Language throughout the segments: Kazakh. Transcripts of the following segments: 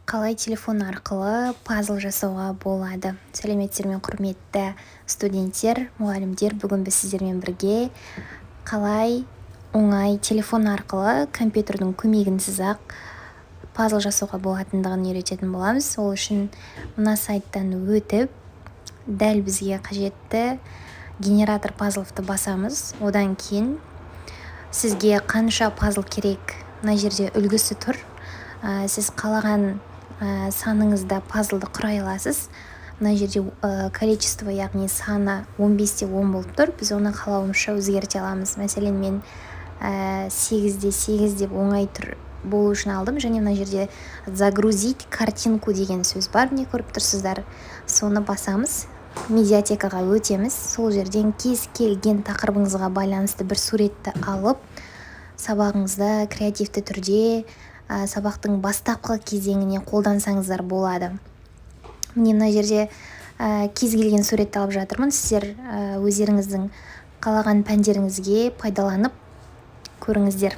Қалай телефон арқылы пазл жасауға болады? Сәлеметсіздер ме, құрметті студенттер, мұғалімдер. Бүгін біз сіздермен бірге қалай оңай телефон арқылы компьютердің көмегінсіз-ақ пазл жасауға болатындығын үйрететін боламыз. Ол үшін мына сайттан өтіп, дәл бізге қажетті генератор пазловты басамыз. Одан кейін сізге қанша пазл керек, мына жерде үлгісі тұр. Сіз қалаған саныңызда пазлды құрай аласыз. Мына жерде количество, яғни саны 15-те 10 болып тұр. Біз оны қалауымызша өзгерте аламыз. Мәселен, мен 8-де 8 деп оңай тұр болу үшін алдым. Және мына жерде загрузить картинку деген сөз бар. Не көріп тұрсыздар? Соны басамыз. Медиатекаға өтеміз. Сол жерден кез келген тақырыбыңызға байланысты бір суретті алып, сабағыңызда креативті түрде сабақтың бастапқы кезеңіне қолдансаңыздар болады. Міне мына жерде кез келген суретті алып жатырмын. Сіздер өздеріңіздің қалаған пәндеріңізге пайдаланып көріңіздер.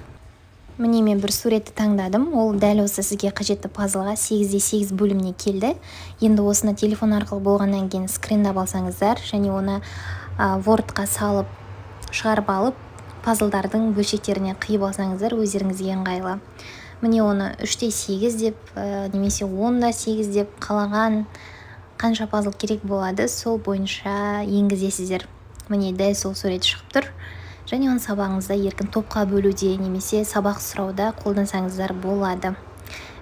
Міне мен бір суретті таңдадым. Ол дәл осы сізге қажетті пазлға 8-де 8 бөліміне келді. Енді осыны телефон арқылы болғаннан кейін скриндап алсаңыздар, және оны Wordқа салып, шығарып алып, пазлдардың бөлшектеріне қиып алсаңыздар, өздеріңізге ыңғайлы. Міне оны 3-те 8 деп, немесе 10-да 8 деп қалаған қанша пазл керек болады, сол бойынша енгізесіздер. Міне дәл сол сурет шығып тұр. Және оны сабағыңызда еркін топқа бөлуде немесе сабақ сұрауда қолдансаңыздар болады.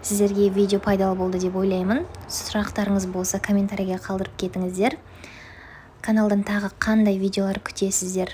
Сіздерге видео пайдалы болды деп ойлаймын. Сұрақтарыңыз болса комментарийге қалдырып кетіңіздер. Каналдан тағы қандай видеолар күтесіздер?